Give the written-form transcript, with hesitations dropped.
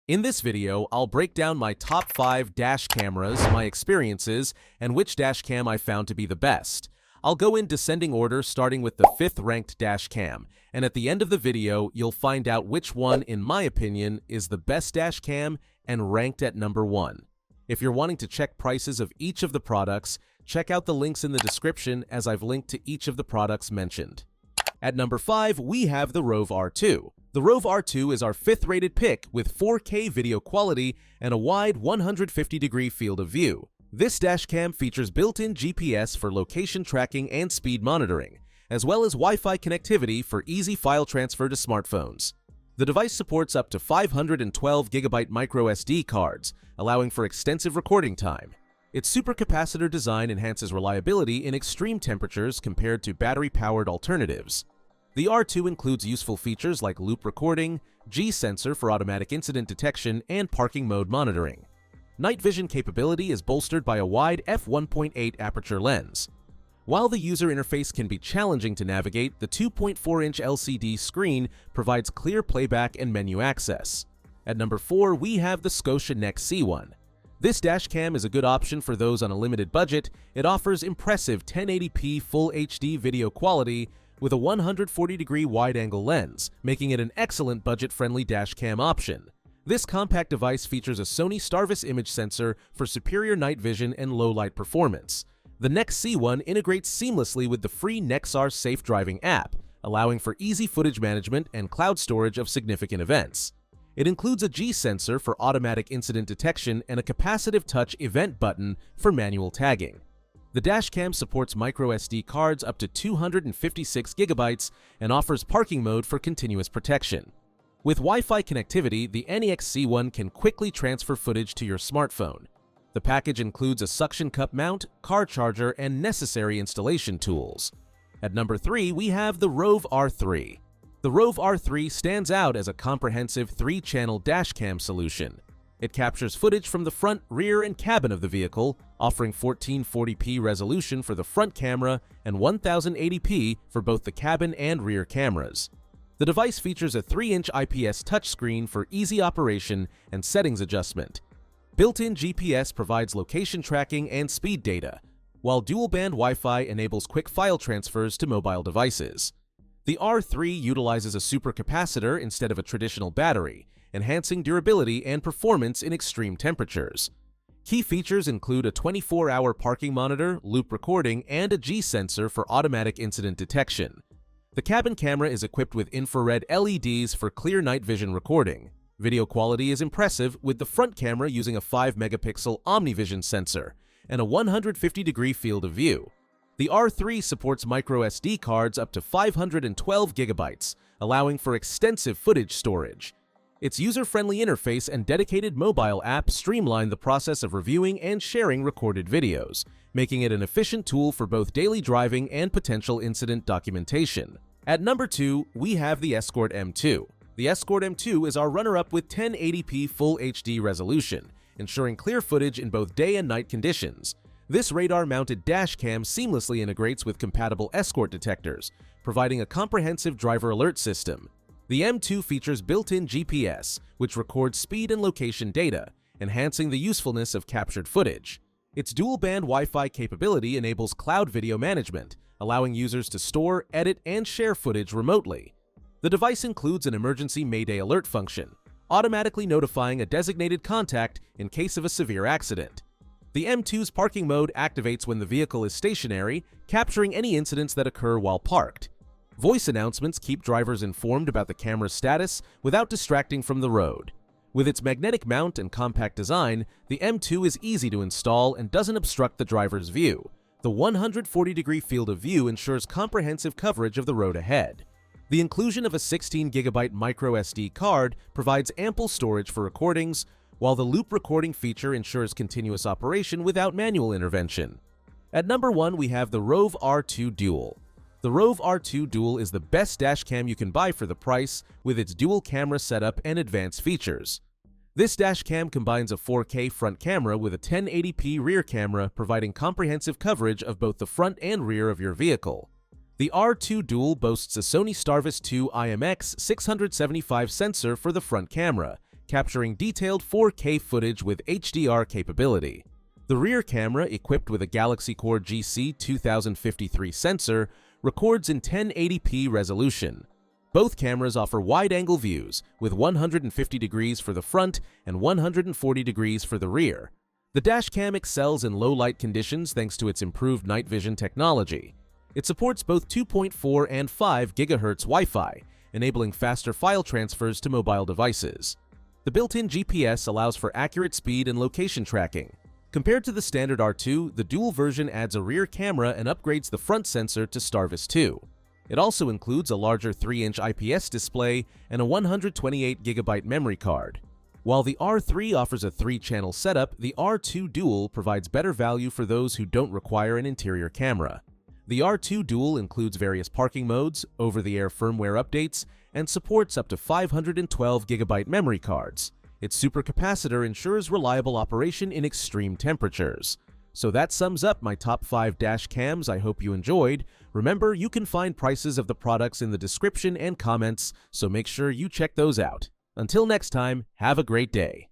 In this video, I'll break down my top 5 dash cameras, my experiences, and which dash cam I found to be the best. I'll go in descending order starting with the 5th ranked dash cam, and at the end of the video, you'll find out which one, in my opinion, is the best dash cam and ranked at number 1. If you're wanting to check prices of each of the products, check out the links in the description as I've linked to each of the products mentioned. At number 5, we have the Rove R2. The Rove R2 is our 5th rated pick with 4K video quality and a wide 150-degree field of view. This dashcam features built-in GPS for location tracking and speed monitoring, as well as Wi-Fi connectivity for easy file transfer to smartphones. The device supports up to 512GB microSD cards, allowing for extensive recording time. Its supercapacitor design enhances reliability in extreme temperatures compared to battery-powered alternatives. The R2 includes useful features like loop recording, G-sensor for automatic incident detection, and parking mode monitoring. Night vision capability is bolstered by a wide f1.8 aperture lens. While the user interface can be challenging to navigate, the 2.4-inch LCD screen provides clear playback and menu access. At number 4, we have the Scosche NEXC1. This dashcam is a good option for those on a limited budget. It offers impressive 1080p Full HD video quality with a 140-degree wide-angle lens, making it an excellent budget-friendly dashcam option. This compact device features a Sony Starvis image sensor for superior night vision and low-light performance. The NEXC1 integrates seamlessly with the free Nexar Safe Driving app, allowing for easy footage management and cloud storage of significant events. It includes a G-sensor for automatic incident detection and a capacitive touch event button for manual tagging. The dashcam supports microSD cards up to 256GB and offers parking mode for continuous protection. With Wi-Fi connectivity, the NEXC1 can quickly transfer footage to your smartphone. The package includes a suction cup mount, car charger, and necessary installation tools. At number 3, we have the Rove R3. The Rove R3 stands out as a comprehensive 3-channel dashcam solution. It captures footage from the front, rear, and cabin of the vehicle, offering 1440p resolution for the front camera and 1080p for both the cabin and rear cameras. The device features a 3-inch IPS touchscreen for easy operation and settings adjustment. Built-in GPS provides location tracking and speed data, while dual-band Wi-Fi enables quick file transfers to mobile devices. The R3 utilizes a supercapacitor instead of a traditional battery, enhancing durability and performance in extreme temperatures. Key features include a 24-hour parking monitor, loop recording, and a G-sensor for automatic incident detection. The cabin camera is equipped with infrared LEDs for clear night vision recording. Video quality is impressive, with the front camera using a 5-megapixel OmniVision sensor and a 150-degree field of view. The R3 supports microSD cards up to 512GB, allowing for extensive footage storage. Its user-friendly interface and dedicated mobile app streamline the process of reviewing and sharing recorded videos, making it an efficient tool for both daily driving and potential incident documentation. At number 2, we have the Escort M2. The Escort M2 is our runner-up with 1080p Full HD resolution, ensuring clear footage in both day and night conditions. This radar-mounted dashcam seamlessly integrates with compatible Escort detectors, providing a comprehensive driver alert system. The M2 features built-in GPS, which records speed and location data, enhancing the usefulness of captured footage. Its dual-band Wi-Fi capability enables cloud video management, allowing users to store, edit, and share footage remotely. The device includes an emergency Mayday alert function, automatically notifying a designated contact in case of a severe accident. The M2's parking mode activates when the vehicle is stationary, capturing any incidents that occur while parked. Voice announcements keep drivers informed about the camera's status without distracting from the road. With its magnetic mount and compact design, the M2 is easy to install and doesn't obstruct the driver's view. The 140-degree field of view ensures comprehensive coverage of the road ahead. The inclusion of a 16GB microSD card provides ample storage for recordings, while the loop recording feature ensures continuous operation without manual intervention. At number 1, we have the Rove R2 Dual. The Rove R2 Dual is the best dashcam you can buy for the price, with its dual camera setup and advanced features. This dashcam combines a 4K front camera with a 1080p rear camera, providing comprehensive coverage of both the front and rear of your vehicle. The R2 Dual boasts a Sony Starvis 2 IMX 675 sensor for the front camera, capturing detailed 4K footage with HDR capability. The rear camera, equipped with a Galaxy Core GC 2053 sensor, records in 1080p resolution. Both cameras offer wide-angle views, with 150 degrees for the front and 140 degrees for the rear. The dashcam excels in low-light conditions thanks to its improved night vision technology. It supports both 2.4 and 5 GHz Wi-Fi, enabling faster file transfers to mobile devices. The built-in GPS allows for accurate speed and location tracking. Compared to the standard R2, the dual version adds a rear camera and upgrades the front sensor to Starvis 2. It also includes a larger 3-inch IPS display and a 128GB memory card. While the R3 offers a 3-channel setup, the R2 Dual provides better value for those who don't require an interior camera. The R2 Dual includes various parking modes, over-the-air firmware updates, and supports up to 512GB memory cards. Its supercapacitor ensures reliable operation in extreme temperatures. So that sums up my top 5 dash cams I hope you enjoyed. Remember, you can find prices of the products in the description and comments, so make sure you check those out. Until next time, have a great day.